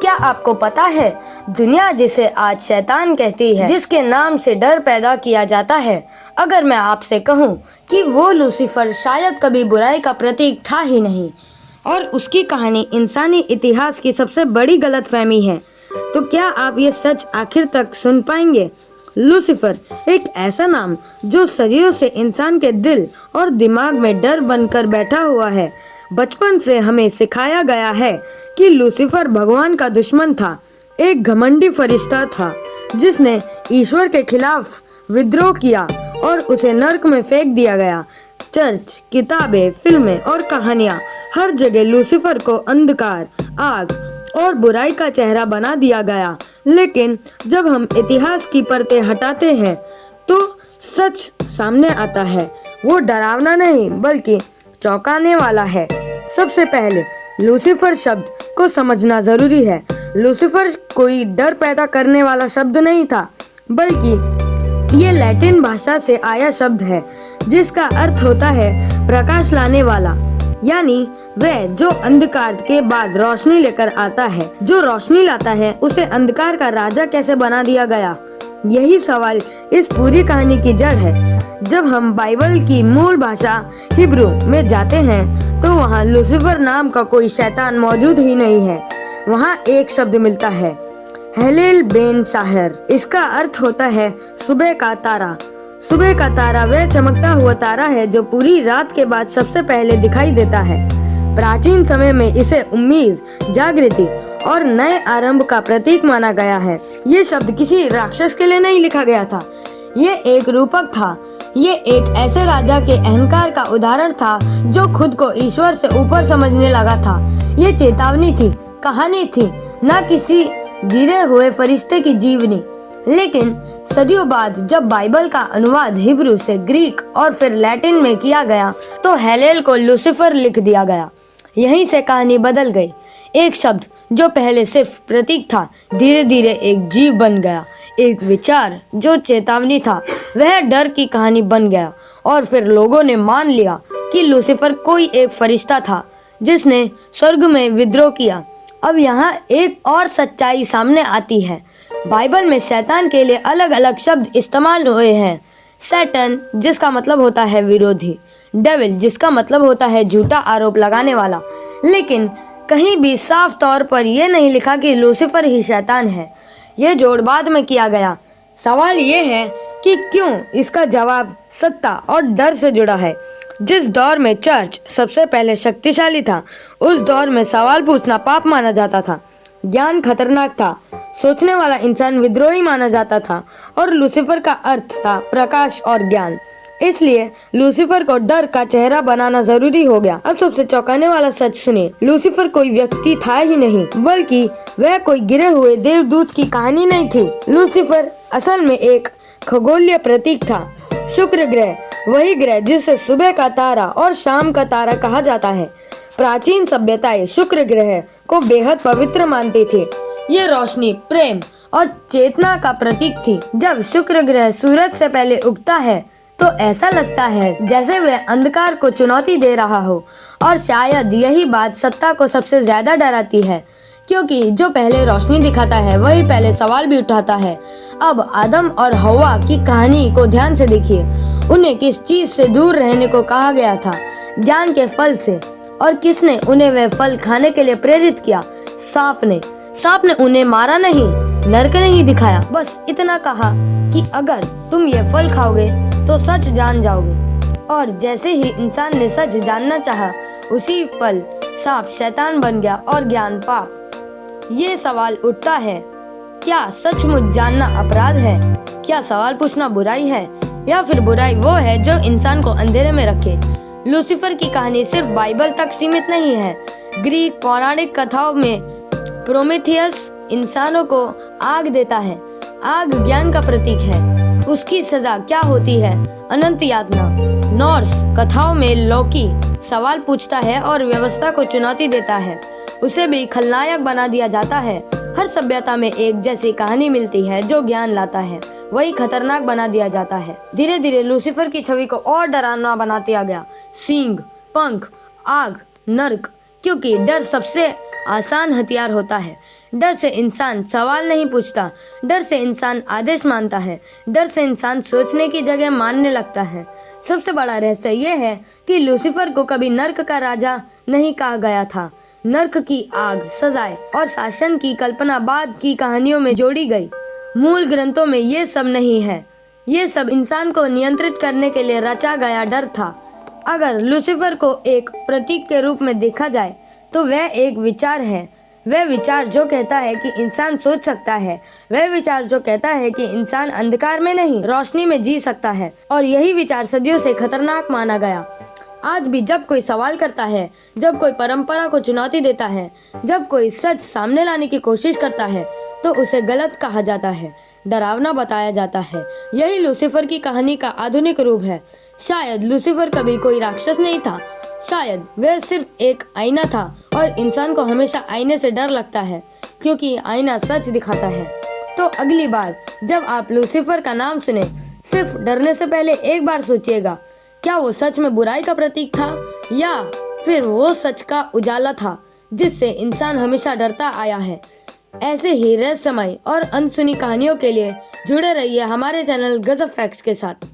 क्या आपको पता है, दुनिया जिसे आज शैतान कहती है, जिसके नाम से डर पैदा किया जाता है, अगर मैं आपसे कहूँ कि वो लूसीफर शायद कभी बुराई का प्रतीक था ही नहीं और उसकी कहानी इंसानी इतिहास की सबसे बड़ी गलतफहमी है, तो क्या आप ये सच आखिर तक सुन पाएंगे? लूसीफर एक ऐसा नाम जो सदियों से इंसान के दिल और दिमाग में डर बनकर बैठा हुआ है। बचपन से हमें सिखाया गया है कि लूसीफर भगवान का दुश्मन था, एक घमंडी फरिश्ता था जिसने ईश्वर के खिलाफ विद्रोह किया और उसे नर्क में फेंक दिया गया। चर्च, किताबें, फिल्में और कहानियां, हर जगह लूसीफर को अंधकार, आग और बुराई का चेहरा बना दिया गया। लेकिन जब हम इतिहास की परतें हटाते हैं तो सच सामने आता है। वो डरावना नहीं बल्कि चौंकाने वाला है। सबसे पहले लूसीफर शब्द को समझना जरूरी है। लूसीफर कोई डर पैदा करने वाला शब्द नहीं था, बल्कि ये लैटिन भाषा से आया शब्द है जिसका अर्थ होता है प्रकाश लाने वाला, यानी वह जो अंधकार के बाद रोशनी लेकर आता है। जो रोशनी लाता है उसे अंधकार का राजा कैसे बना दिया गया? यही सवाल इस पूरी कहानी की जड़ है। जब हम बाइबल की मूल भाषा हिब्रू में जाते हैं तो वहाँ लूसीफर नाम का कोई शैतान मौजूद ही नहीं है। वहाँ एक शब्द मिलता है, हेलेल बेन शाहर। इसका अर्थ होता है सुबह का तारा। सुबह का तारा वह चमकता हुआ तारा है जो पूरी रात के बाद सबसे पहले दिखाई देता है। प्राचीन समय में इसे उम्मीद, जागृति और नए आरंभ का प्रतीक माना गया है। ये शब्द किसी राक्षस के लिए नहीं लिखा गया था, ये एक रूपक था। ये एक ऐसे राजा के अहंकार का उदाहरण था जो खुद को ईश्वर से ऊपर समझने लगा था। ये चेतावनी थी, कहानी थी, न किसी गिरे हुए फरिश्ते की जीवनी। लेकिन सदियों बाद जब बाइबल का अनुवाद हिब्रू से ग्रीक और फिर लैटिन में किया गया तो हेलेल को लूसीफर लिख दिया गया। यहीं से कहानी बदल गई। एक शब्द जो पहले सिर्फ प्रतीक था, धीरे धीरे एक जीव बन गया। एक विचार जो चेतावनी था, वह डर की कहानी बन गया। और फिर लोगों ने मान लिया कि लूसीफर कोई एक फरिश्ता था जिसने स्वर्ग में विद्रोह किया। अब यहाँ एक और सच्चाई सामने आती है। बाइबल में शैतान के लिए अलग अलग शब्द इस्तेमाल हुए हैं। सैटन जिसका मतलब होता है विरोधी, डेविल जिसका मतलब होता है झूठा आरोप लगाने वाला। लेकिन कहीं भी साफ तौर पर यह नहीं लिखा कि लूसीफर ही शैतान है। यह जोड़ बाद में किया गया। सवाल ये है कि क्यों? इसका जवाब सत्ता और डर से जुड़ा है। जिस दौर में चर्च सबसे पहले शक्तिशाली था, उस दौर में सवाल पूछना पाप माना जाता था, ज्ञान खतरनाक था, सोचने वाला इंसान विद्रोही माना जाता था और लूसीफर का अर्थ था प्रकाश और ज्ञान। इसलिए लूसीफर को डर का चेहरा बनाना जरूरी हो गया। अब सबसे चौंकाने वाला सच सुनिए, लूसीफर कोई व्यक्ति था ही नहीं, बल्कि वह कोई गिरे हुए देवदूत की कहानी नहीं थी। लूसीफर असल में एक खगोलीय प्रतीक था। शुक्र ग्रह, वही ग्रह जिसे सुबह का तारा और शाम का तारा कहा जाता है। प्राचीन सभ्यताएं शुक्र ग्रह को बेहद पवित्र मानती थी। ये रोशनी, प्रेम और चेतना का प्रतीक थी। जब शुक्र ग्रह सूरज से पहले उगता है तो ऐसा लगता है जैसे वह अंधकार को चुनौती दे रहा हो। और शायद यही बात सत्ता को सबसे ज्यादा डराती है, क्योंकि जो पहले रोशनी दिखाता है वही पहले सवाल भी उठाता है। अब आदम और हवा की कहानी को ध्यान से देखिए। उन्हें किस चीज से दूर रहने को कहा गया था? ज्ञान के फल से। और किसने उन्हें वह फल खाने के लिए प्रेरित किया? सांप ने। सांप ने उन्हें मारा नहीं, नर्क नहीं दिखाया, बस इतना कहा कि अगर तुम ये फल खाओगे तो सच जान जाओगे। और जैसे ही इंसान ने सच जानना चाहा, उसी पल सांप शैतान बन गया और ज्ञान पाप। ये सवाल उठता है, क्या सचमुच जानना अपराध है? क्या सवाल पूछना बुराई है? या फिर बुराई वो है जो इंसान को अंधेरे में रखे? लूसीफर की कहानी सिर्फ बाइबल तक सीमित नहीं है। ग्रीक पौराणिक कथाओं में प्रोमेथियस इंसानों को आग देता है। आग ज्ञान का प्रतीक है। उसकी सजा क्या होती है? अनंत यातना। नॉर्स कथाओं में लोकी सवाल पूछता है और व्यवस्था को चुनौती देता है। उसे भी खलनायक बना दिया जाता है। हर सभ्यता में एक जैसी कहानी मिलती है, जो ज्ञान लाता है वही खतरनाक बना दिया जाता है। धीरे धीरे लूसीफर की छवि को और डरावना बना दिया गया। सींग, पंख, आग, नर्क, क्योंकि डर सबसे आसान हथियार होता है। डर से इंसान सवाल नहीं पूछता, डर से इंसान आदेश मानता है, डर से इंसान सोचने की जगह मानने लगता है। सबसे बड़ा रहस्य ये है कि लूसीफर को कभी नर्क का राजा नहीं कहा गया था। नर्क की आग, सजाएं और शासन की कल्पना बाद की कहानियों में जोड़ी गई। मूल ग्रंथों में ये सब नहीं है। ये सब इंसान को नियंत्रित करने के लिए रचा गया डर था। अगर लूसीफर को एक प्रतीक के रूप में देखा जाए तो वह एक विचार है। वह विचार जो कहता है कि इंसान सोच सकता है, वह विचार जो कहता है कि इंसान अंधकार में नहीं रोशनी में जी सकता है। और यही विचार सदियों से खतरनाक माना गया। आज भी जब कोई सवाल करता है, जब कोई परंपरा को चुनौती देता है, जब कोई सच सामने लाने की कोशिश करता है, तो उसे गलत कहा जाता है, डरावना बताया जाता है। यही लूसीफर की कहानी का आधुनिक रूप है। शायद लूसीफर कभी कोई राक्षस नहीं था, शायद वह सिर्फ एक आईना था। और इंसान को हमेशा आईने से डर लगता है, क्योंकि आईना सच दिखाता है। तो अगली बार जब आप लूसीफर का नाम सुने, सिर्फ डरने से पहले एक बार सोचिएगा, क्या वो सच में बुराई का प्रतीक था, या फिर वो सच का उजाला था जिससे इंसान हमेशा डरता आया है। ऐसे ही रहस्यमय और अनसुनी कहानियों के लिए जुड़े रहिए हमारे चैनल गजब फैक्ट्स के साथ।